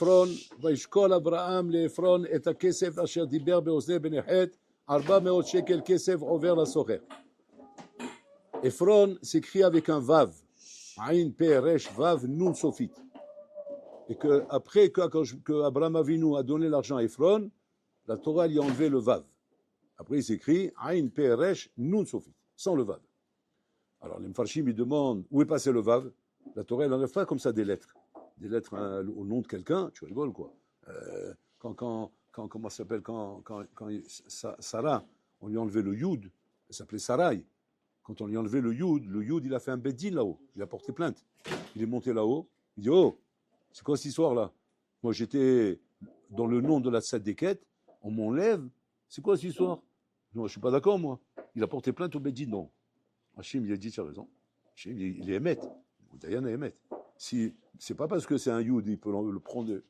עפרון, וישקול אברהם לעפרון את הכסף אשר דיבר באוזני בני חת, 400 שקל כסף עובר לסוחר. עפרון s'écrit avec un vav, Aïn P Resh Vav Nun Sofit. Et que après que Abraham Avinu a donné l'argent à Ephron, la Torah lui a enlevé le vav. Après il s'écrit Aïn P Resh Nun Sofit, sans le vav. Alors les Mfarshim lui demandent où est passé le vav. La Torah elle n'enlève pas comme ça des lettres au nom de quelqu'un. Tu rigoles quoi. Comment ça s'appelle quand Sarah, on lui a enlevé le yud, elle s'appelait Sarai. Quand on lui a enlevé le yud il a fait un beddin là-haut, il a porté plainte. Il est monté là-haut, il dit oh, c'est quoi cette histoire là? Moi j'étais dans le nom de la Tzadéket, on m'enlève, c'est quoi cette histoire? Non, je suis pas d'accord moi. Il a porté plainte au beddin, non. Hachim il a dit tu as raison. Hachim il est émet, Dayan est émet. Si c'est pas parce que c'est un yud, il peut le prendre,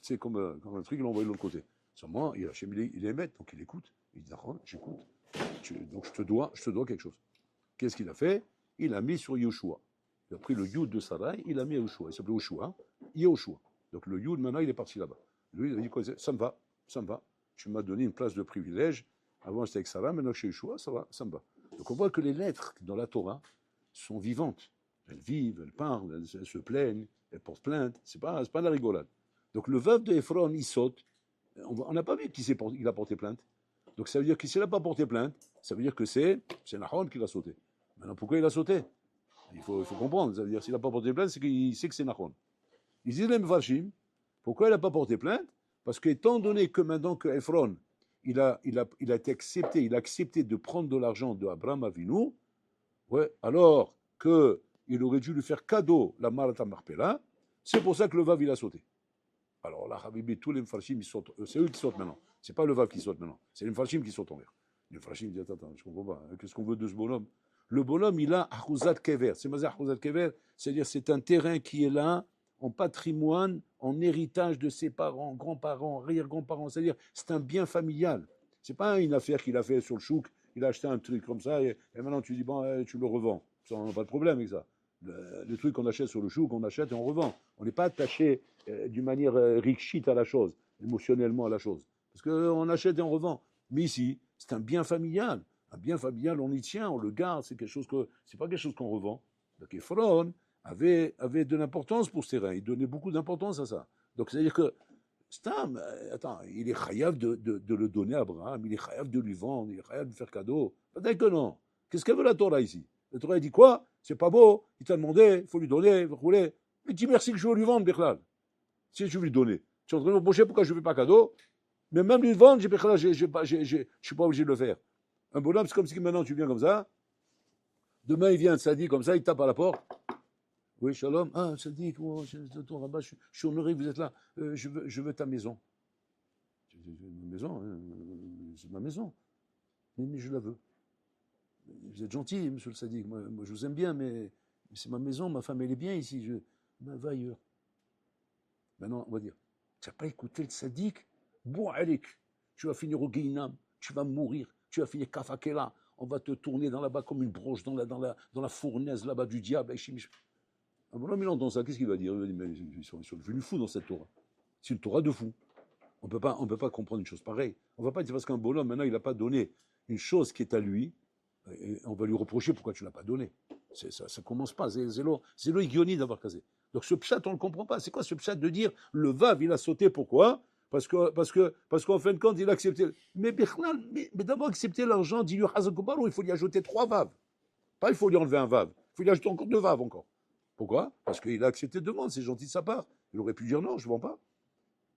c'est comme un truc, il l'envoie de l'autre côté. Seulement, Hachim il est émet, donc il écoute, il dit d'accord, j'écoute. Donc je te dois quelque chose. Qu'est-ce qu'il a fait? Il a mis sur Yoshua. Il a pris le yud de Sarai, il a mis à Yoshua. Il s'appelait Yoshua, Yoshua. Donc le yud maintenant il est parti là-bas. Lui il a dit quoi? Ça me va. Tu m'as donné une place de privilège. Avant j'étais avec Sarah, maintenant chez Yoshua, ça me va. Donc on voit que les lettres dans la Torah sont vivantes. Elles vivent, elles parlent, elles se plaignent, elles portent plainte. C'est pas de la rigolade. Donc le veuve de Ephron il saute. On n'a pas vu qu'il a porté plainte. Donc ça veut dire que s'il n'a pas porté plainte, ça veut dire que c'est Nahon qui l'a sauté. Maintenant, pourquoi il a sauté? Il faut comprendre. Ça veut dire s'il n'a pas porté plainte, c'est qu'il sait que c'est Nahon. Ils disent les Mefarshim, pourquoi il n'a pas porté plainte? Parce qu'étant donné que maintenant que Ephron, il a accepté de prendre de l'argent de Abraham Avinu, ouais, alors qu'il aurait dû lui faire cadeau la Marata Marpella, c'est pour ça que le Vav il a sauté. Alors là, Habibi, tous les Mefarshim, c'est eux qui sautent maintenant. C'est pas le Vav qui saute maintenant. C'est les Mefarshim qui sautent en l'air. Les Mefarshim disent attends, je comprends pas. Qu'est-ce qu'on veut de ce bonhomme? Le bonhomme, il a Ahuzat Kever. C'est Mazar Ahuzat Kever, c'est-à-dire c'est un terrain qui est là, en patrimoine, en héritage de ses parents, grands-parents, arrière-grands-parents. C'est-à-dire c'est un bien familial. C'est pas une affaire qu'il a fait sur le chouk. Il a acheté un truc comme ça et maintenant tu dis bon, tu le revends. Ça, on n'a pas de problème avec ça. Le truc qu'on achète sur le chouk, on achète et on revend. On n'est pas attaché d'une manière rikshit à la chose, émotionnellement à la chose. Parce qu'on achète et on revend. Mais ici, c'est un bien familial. Un bien familial, on y tient, on le garde, c'est pas quelque chose qu'on revend. Donc Ephron avait de l'importance pour ce terrain. Il donnait beaucoup d'importance à ça. Donc c'est-à-dire que Stam, il est chayav de le donner à Abraham, il est chayav de lui vendre, il est chayav de faire cadeau. Peut-être que non. Qu'est-ce qu'elle veut la Torah ici? La Torah dit quoi? C'est pas beau, il t'a demandé, il faut lui donner, vous voulez. Mais dis merci que je veux lui vendre, Bichlal. Si je veux lui donner. Tu es en train de me reprocher pourquoi je ne fais pas cadeau? Mais même lui vendre, je ne suis pas obligé de le faire. Un bonhomme, c'est comme si maintenant tu viens comme ça. Demain, il vient, ça dit comme ça, il tape à la porte. Oui, shalom. Ah, ça dit, oh, je suis honoré que vous êtes là. Je veux ta maison. Ma maison, c'est ma maison. Mais je la veux. Vous êtes gentil, monsieur le Sadiq. Moi, je vous aime bien, mais c'est ma maison, ma femme, elle est bien ici. Va ailleurs. Maintenant, on va dire, tu n'as pas écouté le Sadiq? Bon, Alik, tu vas finir au Guinam, tu vas mourir, tu vas finir Kafakela, on va te tourner dans là-bas comme une broche dans la fournaise là-bas du diable. Un bonhomme, il entend ça, qu'est-ce qu'il va dire? Il va dire, mais ils sont devenus fous dans cette Torah. C'est une Torah de fous. On ne peut pas comprendre une chose pareille. On ne va pas dire parce qu'un bonhomme, maintenant, il n'a pas donné une chose qui est à lui, et on va lui reprocher pourquoi tu ne l'as pas donné. Ça ne commence pas. C'est le Igioni d'avoir casé. Donc ce pshat, on ne le comprend pas. C'est quoi ce pshat de dire le Vav, il a sauté, pourquoi? Parce qu'en fin de compte, il a accepté. Mais d'abord accepter l'argent, dit-lui Hazakobar, il faut lui ajouter 3 Vav. Pas il faut lui enlever un Vav. Il faut lui ajouter encore 2 Vav encore. Pourquoi? Parce qu'il a accepté de demande, c'est gentil de sa part. Il aurait pu dire non, je ne vends pas.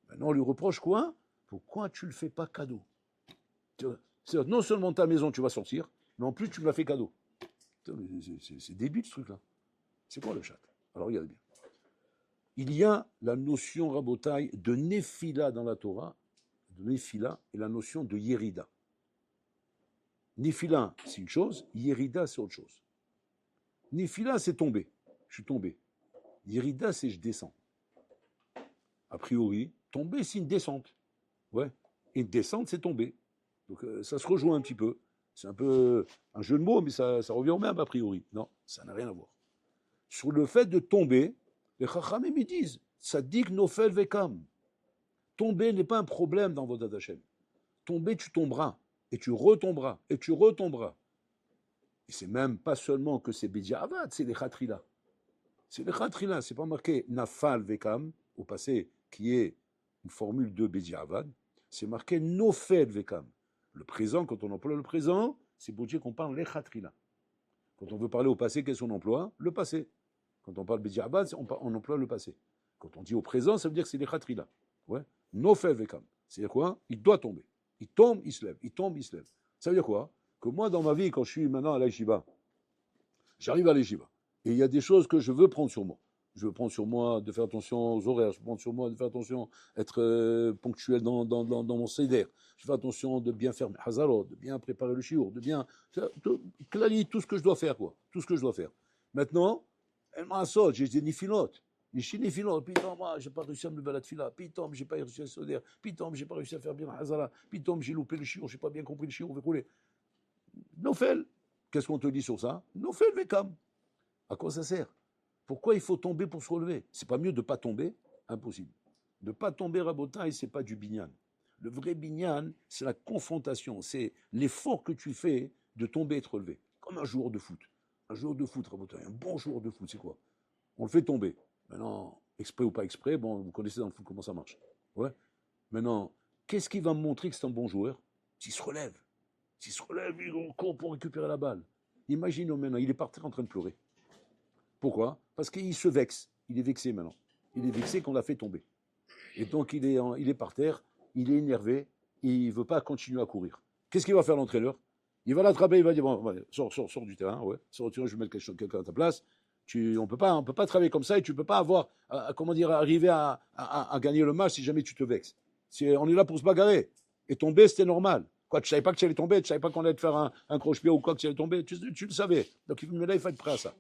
Maintenant, on lui reproche quoi? Pourquoi tu ne le fais pas cadeau? C'est-à-dire, non seulement ta maison, tu vas sortir, mais en plus, tu me l'as fait cadeau. C'est débile ce truc-là. C'est quoi le chat? Alors, regardez bien. Il y a la notion, Rabotai, de Nephila dans la Torah, de Nephila, et la notion de Yerida. Nephila, c'est une chose, Yerida, c'est autre chose. Nephila, c'est tomber. Je suis tombé. Yerida, c'est je descends. A priori, tomber, c'est une descente. Ouais. Et une descente, c'est tomber. Donc, ça se rejoint un petit peu. C'est un peu un jeu de mots, mais ça revient au même, a priori. Non, ça n'a rien à voir. Sur le fait de tomber, les Chachamim, ils disent, Tzadik nofel vekam. Tomber n'est pas un problème dans votre Hashem. Tomber, tu tomberas, et tu retomberas, et tu retomberas. Et c'est même pas seulement que c'est Bediavad, c'est les Khatrila. C'est les Khatrila, c'est pas marqué Nafal Vekam, au passé, qui est une formule de Bediavad, c'est marqué Nofel Vekam. Le présent, quand on emploie le présent, c'est pour dire qu'on parle les Khatrila. Quand on veut parler au passé, qu'est-ce qu'on emploie? Le passé. Quand on parle Bediavad, on emploie le passé. Quand on dit au présent, ça veut dire que c'est les Khatrila. Ouais. Nofel Vekam. C'est-à-dire quoi? Il doit tomber. Il tombe, il se lève. Il tombe, il se lève. Ça veut dire quoi? Que moi, dans ma vie, quand je suis maintenant à l'Yeshiva, j'arrive à l'Yeshiva, et il y a des choses que je veux prendre sur moi. Je veux prendre sur moi de faire attention aux horaires, je veux prendre sur moi de faire attention, être ponctuel dans mon seder, je fais attention de bien faire mes hazarot, de bien préparer le shiur, de bien... tout ce que je dois faire, quoi. Tout ce que je dois faire. Maintenant, elle m'a assaut, j'ai des nifilotes. J'ai des nifilotes, pitom, j'ai pas réussi à me lever à la tfila, pitom, j'ai pas réussi à se seder, pitom, j'ai pas réussi à faire bien le hazara, pitom, j'ai loupé le shiur, j'ai pas bien compris le shiur, vous voulez. Nofel, qu'est-ce qu'on te dit sur ça? Nofel vekam. À quoi ça sert? Pourquoi il faut tomber pour se relever? C'est pas mieux de ne pas tomber? Impossible. De ne pas tomber, Rabotai, c'est pas du binyan. Le vrai binyan, c'est la confrontation, c'est l'effort que tu fais de tomber et te relever. Comme un joueur de foot. Un joueur de foot, Rabotai, un bon joueur de foot, c'est quoi? On le fait tomber. Maintenant, exprès ou pas exprès, bon, vous connaissez dans le foot comment ça marche. Ouais. Maintenant, qu'est-ce qui va me montrer que c'est un bon joueur? S'il se relève. S'il se relève, il court pour récupérer la balle. Imaginons maintenant, il est par terre en train de pleurer. Pourquoi? Parce qu'il se vexe. Il est vexé maintenant. Il est vexé qu'on l'a fait tomber. Et donc, il est par terre, il est énervé, et il ne veut pas continuer à courir. Qu'est-ce qu'il va faire l'entraîneur? Il va l'attraper, il va dire, bon, sors du terrain, ouais, sors du terrain, je vais mettre quelqu'un à ta place. On ne peut pas travailler comme ça et tu ne peux pas arriver à gagner le match si jamais tu te vexes. On est là pour se bagarrer. Et tomber, c'était normal. Quoi, tu ne savais pas que tu allais tomber, tu ne savais pas qu'on allait te faire un croche-pied ou quoi que tu allais tomber, tu le savais. Donc, mais là, il faut être prêt à ça.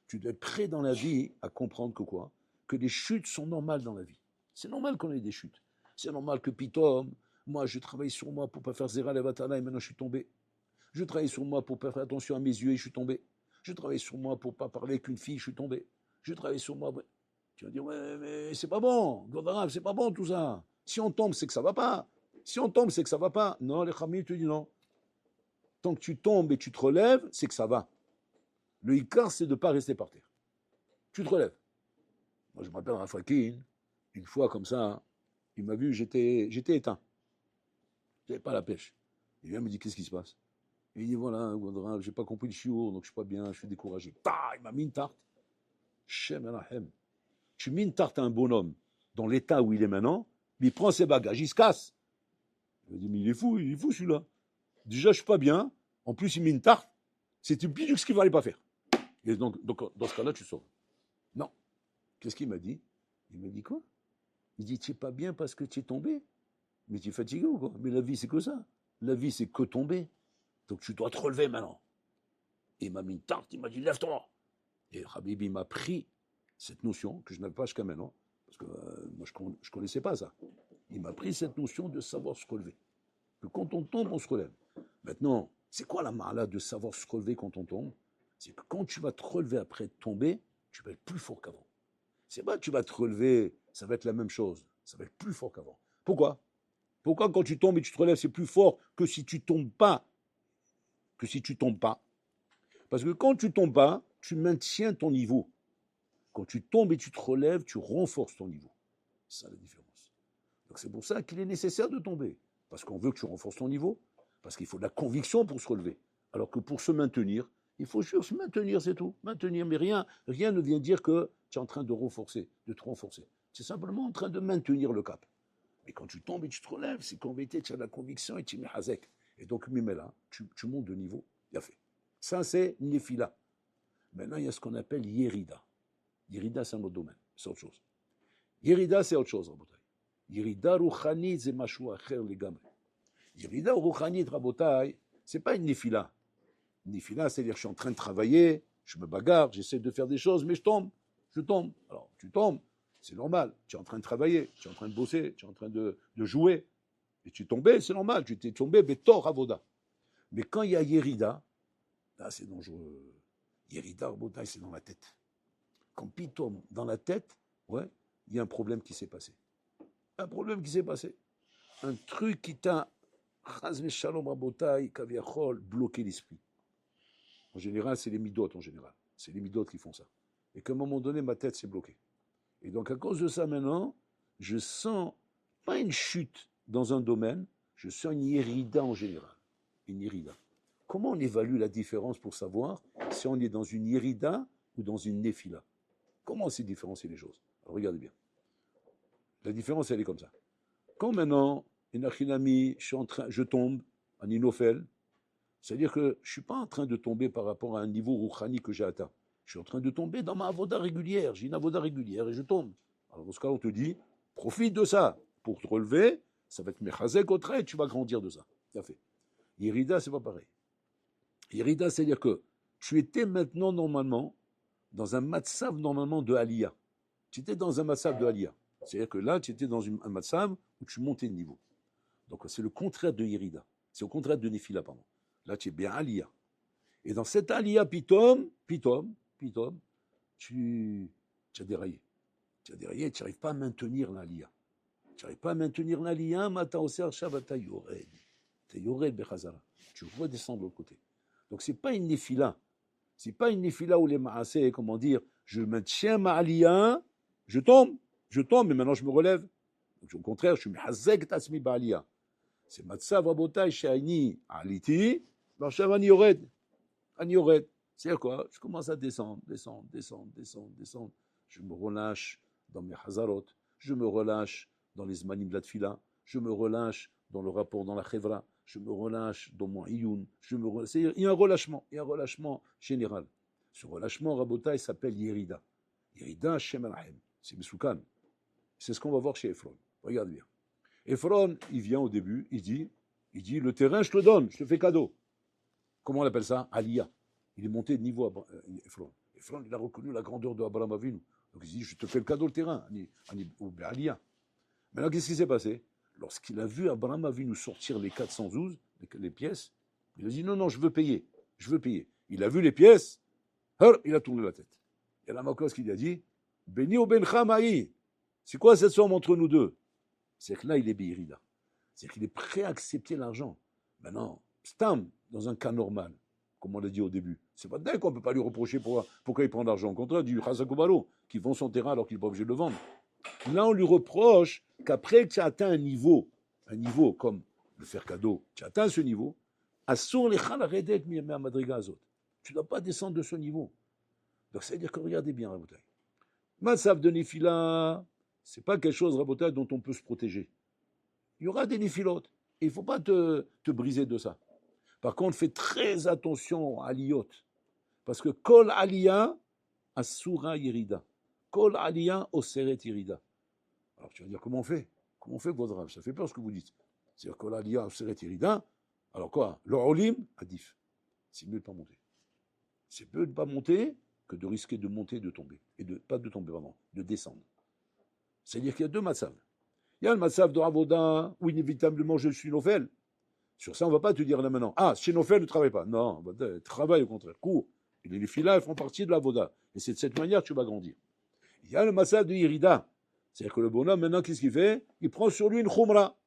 Tu dois être prêt dans la vie à comprendre que quoi? Que les chutes sont normales dans la vie. C'est normal qu'on ait des chutes. C'est normal que pitom, moi je travaille sur moi pour ne pas faire zéra levatana et maintenant je suis tombé. Je travaille sur moi pour ne pas faire attention à mes yeux et je suis tombé. Je travaille sur moi pour ne pas parler avec une fille, je suis tombé. Je travaille sur moi. Tu vas dire, ouais, mais c'est pas bon, c'est pas bon tout ça. Si on tombe, c'est que ça va pas. Si on tombe, c'est que ça va pas. Non, les khamim te disent non. Tant que tu tombes et tu te relèves, c'est que ça va. Le hikar, c'est de ne pas rester par terre. Tu te relèves. Moi, je me rappelle Rafakin, une fois comme ça, il m'a vu, j'étais éteint. Je n'avais pas la pêche. Il vient me dit, qu'est-ce qui se passe? Il dit, voilà, j'ai pas compris le chiour, donc je suis pas bien, je suis découragé. Il m'a mis une tarte. Shem Elahem. Tu mets une tarte à un bonhomme dans l'état où il est maintenant, mais il prend ses bagages, il se casse. Il m'a dit, mais il est fou celui-là. Déjà, je suis pas bien. En plus, il met une tarte. C'est pire que ce qu'il ne fallait pas faire. Et donc, dans ce cas-là, tu sauves. Non. Qu'est-ce qu'il m'a dit? Il m'a dit quoi? Il dit, tu n'es pas bien parce que tu es tombé. Mais tu es fatigué ou quoi? Mais la vie, c'est que ça. La vie, c'est que tomber. Donc tu dois te relever maintenant. Et il m'a mis une tarte, il m'a dit, lève-toi. Et Habib, il m'a pris cette notion que je n'avais pas jusqu'à maintenant, parce que moi, je ne connaissais pas ça. Il m'a pris cette notion de savoir se relever. Que quand on tombe, on se relève. Maintenant, c'est quoi la ma'ala de savoir se relever quand on tombe? C'est que quand tu vas te relever après tomber, tu vas être plus fort qu'avant. C'est pas que tu vas te relever, ça va être la même chose. Ça va être plus fort qu'avant. Pourquoi? Pourquoi quand tu tombes et tu te relèves, c'est plus fort que si tu tombes pas? Parce que quand tu tombes pas, tu maintiens ton niveau. Quand tu tombes et tu te relèves, tu renforces ton niveau. C'est ça la différence. Donc c'est pour ça qu'il est nécessaire de tomber. Parce qu'on veut que tu renforces ton niveau. Parce qu'il faut de la conviction pour se relever. Alors que pour se maintenir, il faut juste se maintenir, c'est tout. Maintenir, mais rien ne vient dire que tu es en train de te renforcer. Tu es simplement en train de maintenir le cap. Mais quand tu tombes et tu te relèves, c'est qu'en vérité, tu as de la conviction et tu mets hazek. Et donc, Mimela, tu montes de niveau. Il a fait. Ça, c'est Nefila. Maintenant, il y a ce qu'on appelle Yerida. Yerida, c'est un autre domaine. C'est autre chose. Yerida, c'est autre chose, Rabotai. Yerida Rouchanit, c'est Mashou Acher, les gamins. Yerida Rouchanit, Rabotai, c'est pas une Nefila. Nefila, c'est-à-dire que je suis en train de travailler, je me bagarre, j'essaie de faire des choses, mais je tombe. Alors, tu tombes, c'est normal. Tu es en train de travailler, tu es en train de bosser, tu es en train de jouer. Et tu es tombé, c'est normal. Tu t'es tombé, Betor Avoda. Mais quand il y a Yerida, là, c'est dangereux. Yerida, Rabotai, c'est dans la tête. Quand Pitom, dans la tête, ouais, il y a un problème qui s'est passé. Un problème qui s'est passé. Un truc qui t'a, chas v'shalom rabotai, kaviachol, bloqué l'esprit. En général, c'est les midotes en général. C'est les midotes qui font ça. Et qu'à un moment donné, ma tête s'est bloquée. Et donc, à cause de ça, maintenant, je sens pas une chute dans un domaine, je sens une irida en général. Une irida. Comment on évalue la différence pour savoir si on est dans une irida ou dans une néphila? Comment on sait différencier les choses? Alors, regardez bien. La différence, elle est comme ça. Quand maintenant, je tombe en inophel, c'est-à-dire que je ne suis pas en train de tomber par rapport à un niveau rouchani que j'ai atteint. Je suis en train de tomber dans ma avoda régulière. J'ai une avoda régulière et je tombe. Alors dans ce cas, on te dit, profite de ça pour te relever. Ça va être mechazek au trait et tu vas grandir de ça. Tout à fait. Yerida, c'est pas pareil. Yerida, c'est-à-dire que tu étais maintenant normalement dans un matsav normalement de Aliyah. Tu étais dans un matsav de Aliyah. C'est-à-dire que là, tu étais dans un matsav où tu montais de niveau. Donc c'est le contraire de Yerida. C'est au contraire de Nefila, pardon. Là, tu es bien Aliyah. Et dans cette Aliyah, pitom, tu as déraillé. Tu as déraillé, tu n'arrives pas à maintenir l'Aliyah. Tu n'arrives pas à maintenir l'Aliyah, mata oser shavata yored. Tu yored bechazara. Tu redescends de l'autre côté. Donc c'est pas une Nefila. C'est pas une Nefila où les maasé, comment dire, je maintiens ma Aliyah, je tombe, mais maintenant je me relève. Donc, au contraire, je suis mehazek tasmi ba'aliyah. C'est matzav rabotai she'ani aliti, marchav ani yored. C'est-à-dire quoi? Je commence à descendre. Je me relâche dans mes hazarot, je me relâche dans les zmanim de la tfila, je me relâche dans le rapport dans la chevra, je me relâche dans mon iyun, il y a un relâchement général. Ce relâchement rabotai s'appelle Yerida. Yerida Shem Alahem. C'est Mesoukan. C'est ce qu'on va voir chez Ephron. Regarde bien. Ephron, il vient au début, il dit, le terrain, je te le donne, je te fais cadeau. Comment on appelle ça? Aliyah. Il est monté de niveau à Ephron. Ephron, il a reconnu la grandeur de Abraham Avinu. Donc il dit, je te fais le cadeau, le terrain, Aliyah. Maintenant, qu'est-ce qui s'est passé? Lorsqu'il a vu Abraham Avinu sortir les 412, les pièces, il a dit, non, je veux payer. Il a vu les pièces, il a tourné la tête. Et là, Makos, qu'il a dit, Beni ou Bencha Maï. C'est quoi cette somme entre nous deux? C'est que là, il est Beirida. C'est qu'il est prêt à accepter l'argent. Maintenant, Stam, dans un cas normal, comme on l'a dit au début, c'est pas dingue qu'on ne peut pas lui reprocher pourquoi il prend l'argent. Au contraire, du Khazakobalo, qui vend son terrain alors qu'il n'est pas obligé de le vendre. Là, on lui reproche qu'après que tu as atteint un niveau comme le faire cadeau, tu as atteint ce niveau, Assur lechal redet mi madriga azot. Tu ne dois pas descendre de ce niveau. Donc, ça veut dire que regardez bien, Rabotai. Matsav de Nefila, ce n'est pas quelque chose, Rabotai, dont on peut se protéger. Il y aura des Nefilotes. Il ne faut pas te briser de ça. Par contre, fais très attention à l'iyot. Parce que Kol Aliyah, Asura Yerida. Kol Aliyah, Oseret Yerida. Alors tu vas dire, comment on fait? Votre ça fait peur ce que vous dites. C'est-à-dire Kol Aliyah, Oseret Yerida. Alors quoi? Le Olim, Adif. C'est mieux de ne pas monter. C'est mieux de ne pas monter que de risquer de monter et de tomber. Pas de tomber, vraiment, de descendre. C'est-à-dire qu'il y a deux matzavs. Il y a le matzav de Avoda, où inévitablement je suis Nofel. Sur ça, on ne va pas te dire là maintenant, chez Nofel, ne travaille pas. Non, travaille au contraire, cours. Et les filles font partie de l'Avoda. Et c'est de cette manière que tu vas grandir. Il y a le matzav de Irida. C'est-à-dire que le bonhomme, maintenant, qu'est-ce qu'il fait? Il prend sur lui une khumra.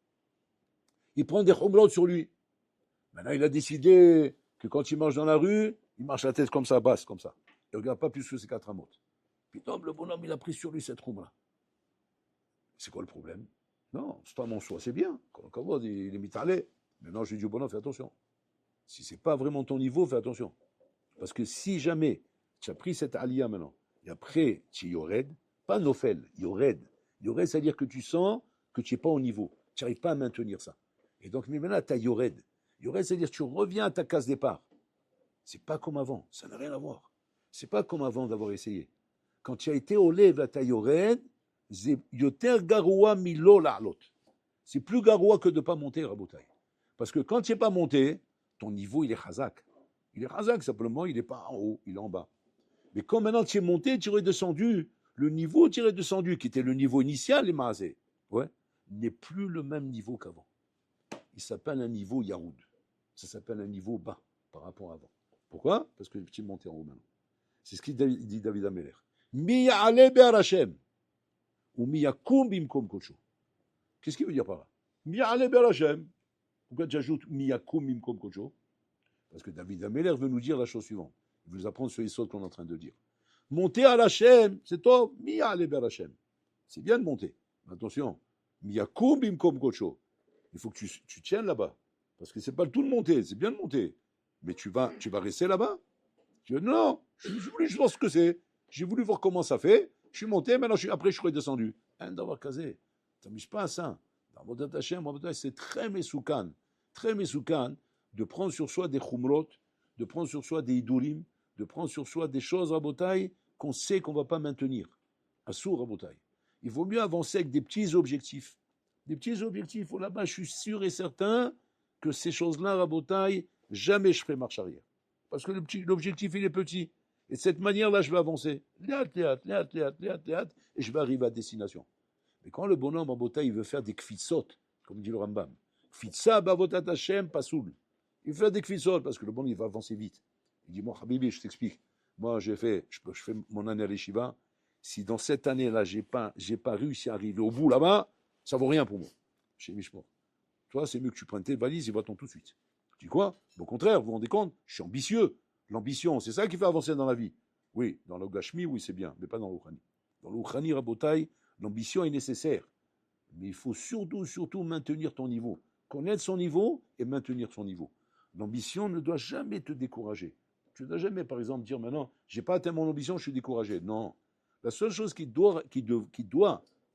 Il prend des khumrot sur lui. Maintenant, il a décidé que quand il marche dans la rue, il marche la tête comme ça, basse, comme ça. Il ne regarde pas plus que ses 4 amotes. Puis, le bonhomme, il a pris sur lui cette khumra. C'est quoi le problème? Non, c'est pas mon soi, c'est bien. Quand il est mitalé. Maintenant, je lui dis au bonhomme, fais attention. Si ce n'est pas vraiment ton niveau, fais attention. Parce que si jamais tu as pris cette aliyah maintenant, et après tu es yored, pas nofel, yored. Yored, c'est-à-dire que tu sens que tu n'es pas au niveau. Tu n'arrives pas à maintenir ça. Et donc, mais maintenant, tu as yored. Yored, c'est-à-dire que tu reviens à ta case départ. Ce n'est pas comme avant. Ça n'a rien à voir. Ce n'est pas comme avant d'avoir essayé. Quand tu as été au lève à ta yored, c'est yoter garoua milo la'alot. C'est plus garoua que de ne pas monter, Rabotai. Parce que quand tu n'es pas monté, ton niveau, il est chazak. Il est chazak, simplement, il n'est pas en haut, il est en bas. Mais quand maintenant tu es monté, tu es redescendu, le niveau tu es redescendu, qui était le niveau initial, les maasé, n'est plus le même niveau qu'avant. Il s'appelle un niveau yaoud. Ça s'appelle un niveau bas par rapport à avant. Pourquoi? Parce que tu es monté en haut maintenant. C'est ce qu'il dit David Ameler. Mi ya'ale be'ar Hashem. ou miyakum bimkom kocho. Qu'est-ce qu'il veut dire par là? Mi'ale ber Hashem. Pourquoi tu ajoutes miyakum bimkom kocho? Parce que David Ameller veut nous dire la chose suivante. Il veut nous apprendre sur les sauts qu'on est en train de dire. Monter à l'Hachem, c'est toi, mi'ale ber Hashem. C'est bien de monter. Mais attention, miyakum bimkom kocho. Il faut que tu tiennes là-bas. Parce que c'est pas le tout de monter, c'est bien de monter. Mais tu vas rester là-bas? Tu dis, non, je voulais juste voir ce que c'est. J'ai voulu voir comment ça fait. Je suis monté, maintenant après je suis redescendu. Un d'avoir casé. Tu n'amuses pas à ça. Dans Avodat Hashem, c'est très mesoukan de prendre sur soi des chumrot, de prendre sur soi des idurim, de prendre sur soi des choses rabotai qu'on sait qu'on ne va pas maintenir. Assour rabotai. Il vaut mieux avancer avec des petits objectifs. Des petits objectifs. Oh, là-bas, je suis sûr et certain que ces choses-là, rabotai, jamais je ferai marche arrière. Parce que l'objectif, il est petit. Et de cette manière-là, je vais avancer. Et je vais arriver à destination. Mais quand le bonhomme, rabotai, il veut faire des kfitsot, comme dit le Rambam, kfitsa bavotat Hashem pasoul. Il fait des kfitsot parce que le bonhomme, il va avancer vite. Il dit, moi, Habibi, je t'explique. Moi, je fais mon année à l'Eshiva. Si dans cette année-là, j'ai pas réussi à arriver au bout là-bas, ça vaut rien pour moi. Chez Mishmor. Toi, c'est mieux que tu prennes tes valises et va-t'en tout de suite. Tu dis quoi? Au contraire, vous vous rendez compte? Je suis ambitieux. L'ambition, c'est ça qui fait avancer dans la vie. Oui, dans le Gashmi, oui, c'est bien, mais pas dans l'Ukhani. Dans l'Ukhani, Rabotai, l'ambition est nécessaire. Mais il faut surtout maintenir ton niveau. Connaître son niveau et maintenir son niveau. L'ambition ne doit jamais te décourager. Tu ne dois jamais, par exemple, dire maintenant, je n'ai pas atteint mon ambition, je suis découragé. Non. La seule chose qui doit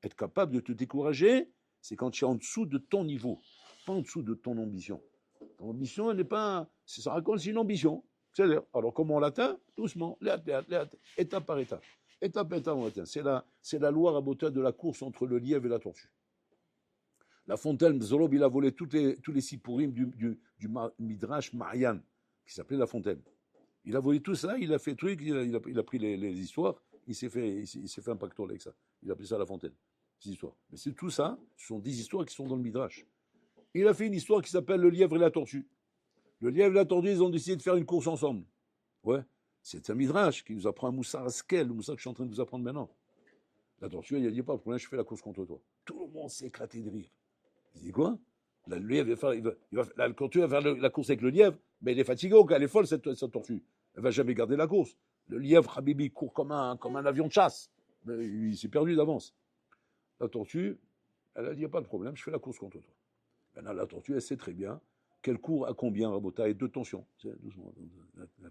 être capable de te décourager, c'est quand tu es en dessous de ton niveau, pas en dessous de ton ambition. Ton ambition, elle n'est pas. Ça raconte, c'est une ambition. C'est-à-dire, alors comment on l'atteint? Doucement, étape par étape. Étape par étape, on l'atteint. C'est la loi rabotage de la course entre le lièvre et la tortue. La fontaine, Zorob, il a volé tous les sipourim du Midrash Marian, qui s'appelait la fontaine. Il a volé tout ça, il a fait truc, il a pris les histoires, il s'est fait un pactole avec ça. Il a appelé ça la fontaine, ces histoires. Mais c'est tout ça, ce sont des histoires qui sont dans le Midrash. Il a fait une histoire qui s'appelle le lièvre et la tortue. Le lièvre et la tortue, ils ont décidé de faire une course ensemble. Ouais, c'est un Midrash qui nous apprend un Moussar Askel, le Moussar que je suis en train de vous apprendre maintenant. La tortue, il a dit, pas de problème, je fais la course contre toi. Tout le monde s'est éclaté de rire. Il dit quoi? Le lièvre la tortue va faire la course avec le lièvre, mais elle est fatiguée, elle est folle, cette tortue. Elle va jamais garder la course. Le lièvre, Habibi, court comme un avion de chasse. Mais il s'est perdu d'avance. La tortue, elle a dit, pas de problème, je fais la course contre toi. Maintenant, la tortue, elle sait très bien qu'elle court à combien, Rabota, et de tension. Doucement,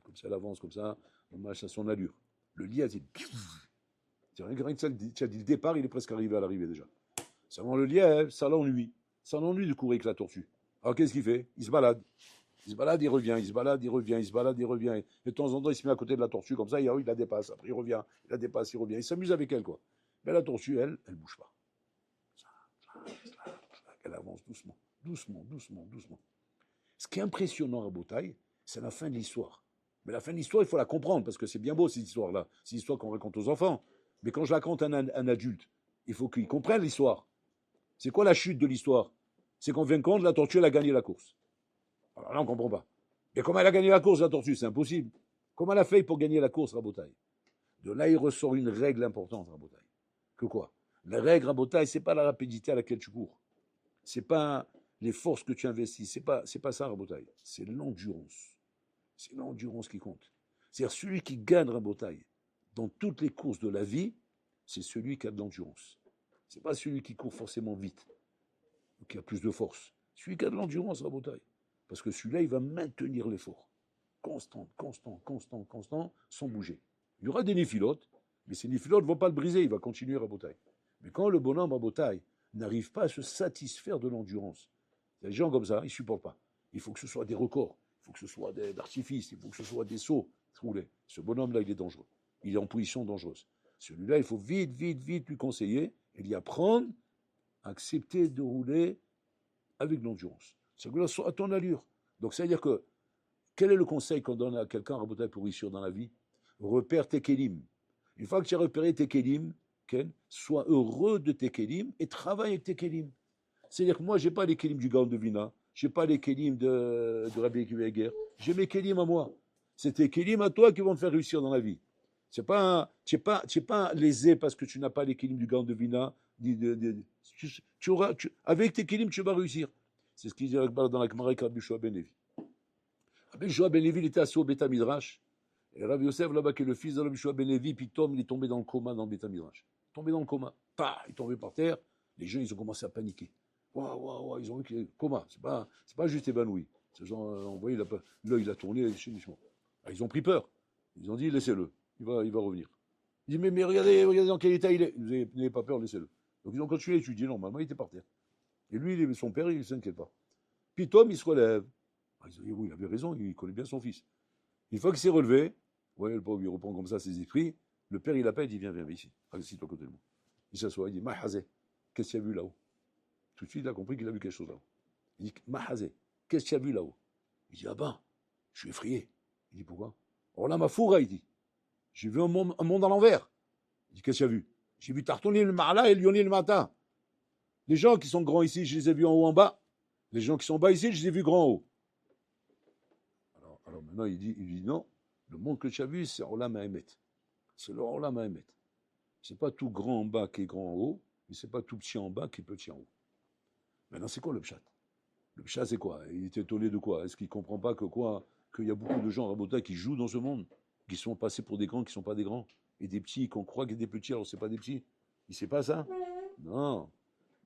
comme ça, elle avance comme ça, on marche à son allure. Le lièvre, c'est rien que ça, tu as dit le départ, il est presque arrivé à l'arrivée déjà. Seulement le lièvre, ça l'ennuie. Ça l'ennuie de courir avec la tortue. Alors qu'est-ce qu'il fait? Il se balade. Il se balade, il revient, il se balade, il revient, il se balade, il revient. Et de temps en temps, il se met à côté de la tortue, comme ça, il la dépasse. Après, il revient, il la dépasse, il revient. Il s'amuse avec elle, quoi. Mais la tortue, elle bouge pas. Elle avance doucement, doucement, doucement, doucement. Ce qui est impressionnant à Botaï, c'est la fin de l'histoire. Mais la fin de l'histoire, il faut la comprendre, parce que c'est bien beau, ces histoires-là. C'est l'histoire qu'on raconte aux enfants. Mais quand je la raconte à un adulte, il faut qu'il comprenne l'histoire. C'est quoi la chute de l'histoire? C'est qu'en fin de compte, la tortue, elle a gagné la course. Alors là, on ne comprend pas. Mais comment elle a gagné la course, la tortue? C'est impossible. Comment elle a fait pour gagner la course, Rabotaï? De là, il ressort une règle importante, Rabotaï. Que quoi? La règle, Rabotaï, ce n'est pas la rapidité à laquelle tu cours. Ce n'est pas les forces que tu investis. Ce n'est pas ça, Rabotaï. C'est l'endurance. C'est l'endurance qui compte. C'est-à-dire celui qui gagne, Rabotaï, dans toutes les courses de la vie, c'est celui qui a de l'endurance. Ce n'est pas celui qui court forcément vite, ou qui a plus de force. Celui qui a de l'endurance, Rabotaï. Parce que celui-là, il va maintenir l'effort. Constant, sans bouger. Il y aura des néphilotes, mais ces néphilotes ne vont pas le briser, il va continuer Rabotaï. Mais quand le bonhomme Rabotaï n'arrive pas à se satisfaire de l'endurance, les gens comme ça, ils ne supportent pas. Il faut que ce soit des records, il faut que ce soit d'artifices, il faut que ce soit des sauts. Ce bonhomme-là, il est dangereux. Il est en position dangereuse. Celui-là, il faut vite lui conseiller et lui apprendre à accepter de rouler avec l'endurance. C'est-à-dire à ton allure. Donc, c'est-à-dire que, quel est le conseil qu'on donne à quelqu'un pour réussir dans la vie? Repère tes kélim. Une fois que tu as repéré tes kélim, sois heureux de tes kélim et travaille avec tes kélim. C'est-à-dire que moi, je n'ai pas les kélim du Gaon de Vina, je n'ai pas les kélim de Rabbi Akiva Eger, j'ai mes kélim à moi. C'est tes kélim à toi qui vont te faire réussir dans la vie. Tu n'es pas lésé parce que tu n'as pas les kélim du Gaon de Vina Avec tes kilim, tu vas réussir. C'est ce qu'il dit dans la Gemara avec Rabbi Yoshua ben Levi. Rabbi Yoshua ben Levi, il était assis au Beth Midrash. Et Rabbi Yosef, là-bas, qui est le fils de Rabbi Yoshua ben Levi, puis Tom, il est tombé dans le coma dans le Beth Midrash. Tombé dans le coma. Il est tombé par terre. Les gens, ils ont commencé à paniquer. Waouh, ils ont vu qu'il est coma. C'est pas juste évanoui. On voyait l'œil, il a tourné. Ils ont pris peur. Ils ont dit, laissez-le. Il va revenir. Il dit, mais regardez dans quel état il est. Vous n'avez pas peur, laissez-le. Donc ils ont continué à étudier. Normalement, il était par terre. Et lui, son père, il ne s'inquiète pas. Puis Tom, il se relève. Ils ont dit, oui, il avait raison, il connaît bien son fils. Une fois qu'il s'est relevé, le pauvre, il reprend comme ça ses esprits. Le père, il l'appelle, il dit, viens ici. Assis-toi à côté de moi. Il s'assoit, il dit, Mahazé, qu'est-ce qu'il y a vu là-haut? Tout de suite, il a compris qu'il a vu quelque chose là-haut. Il dit, Mahazé, qu'est-ce qu'il y a vu là-haut? Il dit, ah ben, je suis effrayé. Il dit, pourquoi? Oh là, ma fourra, il dit. J'ai vu un monde à l'envers. Il dit, qu'est-ce qu'il y a vu? J'ai vu Tartoni le Marla et Lyoni le matin. Les gens qui sont grands ici, je les ai vus en haut, en bas. Les gens qui sont bas ici, je les ai vus grands en haut. Alors maintenant, il dit non, le monde que tu as vu, c'est Olam Haemet. C'est le Olam Haemet. C'est pas tout grand en bas qui est grand en haut, mais c'est pas tout petit en bas qui est petit en haut. Maintenant, c'est quoi le pshat? Le pshat, c'est quoi? Il est étonné de quoi? Est-ce qu'il comprend pas qu'il y a beaucoup de gens, Rabota, qui jouent dans ce monde, qui sont passés pour des grands, qui ne sont pas des grands, et des petits, qu'on croit qu'il y a des petits, alors c'est pas des petits. Il sait pas ça? Non.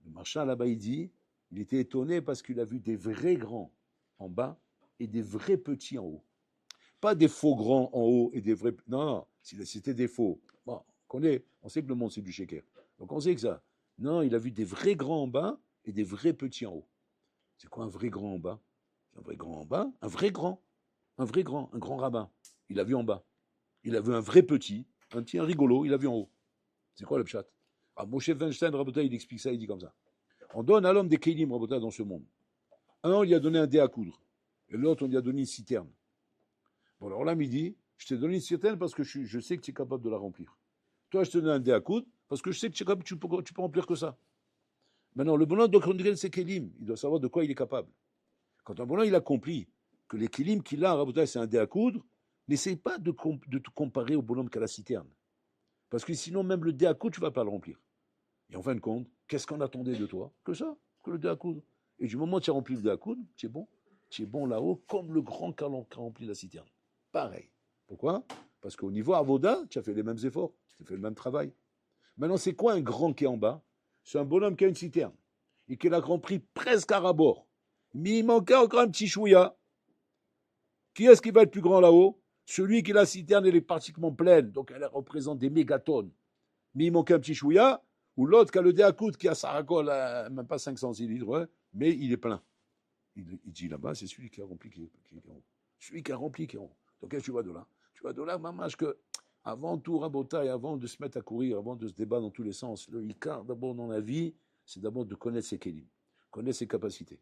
Le marchand là-bas, il était étonné parce qu'il a vu des vrais grands en bas et des vrais petits en haut. Pas des faux grands en haut et des vrais... Non, c'était des faux. Bon, on sait que le monde, c'est du sheker. Donc on sait que ça. Non, il a vu des vrais grands en bas et des vrais petits en haut. C'est quoi un vrai grand en bas? Un vrai grand en bas, un grand, un grand rabbin. Il a vu en bas. Il a vu un vrai petit, un petit, un rigolo, il a vu en haut. C'est quoi le pshat? Moshe Weinstein, Rabota, il explique ça, il dit comme ça. On donne à l'homme des kélim, Rabota, dans ce monde. Un, on lui a donné un dé à coudre. Et l'autre, on lui a donné une citerne. Bon, alors là, il dit, je t'ai donné une citerne parce que je sais que tu es capable de la remplir. Toi, je te donne un dé à coudre parce que je sais que tu peux remplir que ça. Maintenant, le bonhomme doit connaître ses kélim. Il doit savoir de quoi il est capable. Quand un bonhomme, il a compris que les kélim qu'il a, Rabota, c'est un dé à coudre, n'essaye pas de te comparer au bonhomme qui a la citerne. Parce que sinon, même le dé à coudre, tu ne vas pas le remplir. Et en fin de compte, qu'est-ce qu'on attendait de toi? Que ça, que le dé à coudre. Et du moment où tu as rempli le dé à coudre, tu es bon. Tu es bon là-haut, comme le grand qui a rempli la citerne. Pareil. Pourquoi? Parce qu'au niveau Avoda, tu as fait les mêmes efforts, tu as fait le même travail. Maintenant, c'est quoi un grand qui est en bas? C'est un bonhomme qui a une citerne et qui l'a rempli presque à ras-bord. Mais il manquait encore un petit chouïa. Qui est-ce qui va être plus grand là-haut? Celui qui a la citerne, elle est pratiquement pleine, donc elle représente des mégatonnes. Mais il manque un petit chouïa, ou l'autre qui a le dé à coudre, qui a sa racole, même pas 500 litres, mais il est plein. Il dit là-bas, c'est celui qui a rempli qui est en haut. Celui qui a rempli qui est en haut. Donc qu'est-ce que tu vois de là? Tu vois de là, mamage, que avant tout, Rabotaï, avant de se mettre à courir, avant de se débattre dans tous les sens, le Icar, d'abord dans la vie, c'est d'abord de connaître ses kélim, connaître ses capacités.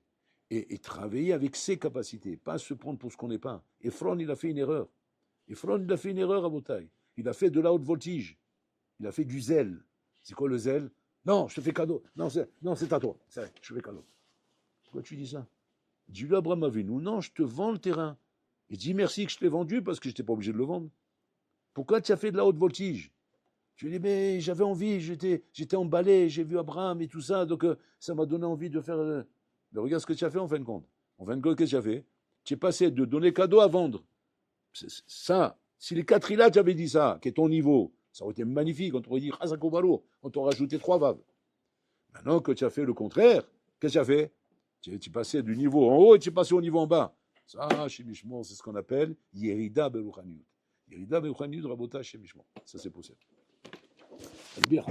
Et travailler avec ses capacités, pas se prendre pour ce qu'on n'est pas. Ephron, il a fait une erreur. Ephron, il a fait une erreur, Rabotaï. Il a fait de la haute voltige. Il a fait du zèle. C'est quoi le zèle? Non, je te fais cadeau. Non, c'est à toi. C'est vrai, je fais cadeau. Pourquoi tu dis ça? Dis-le à Abraham Avinu. Non, je te vends le terrain. Et dis merci que je t'ai vendu parce que je n'étais pas obligé de le vendre. Pourquoi tu as fait de la haute voltige? Je lui ai dit, mais j'avais envie, j'étais emballé, j'ai vu Abraham et tout ça, donc ça m'a donné envie de faire... Mais regarde ce que tu as fait en fin de compte. En fin de compte, qu'est-ce que tu as fait? Tu es passé de donner cadeau à vendre. Ça, si les 4 là, tu avais dit ça, qui est ton niveau, ça aurait été magnifique. On t'aurait dit, on t'aurait rajouté 3 vaves. Maintenant que tu as fait le contraire, qu'est-ce que tu as fait? Tu es passé du niveau en haut et tu es passé au niveau en bas. Ça, chez Mishmon, c'est ce qu'on appelle Yerida Beruchaniut. Yerida Beruchaniut, Rabota chez Mishmon. Ça, c'est possible. Bien.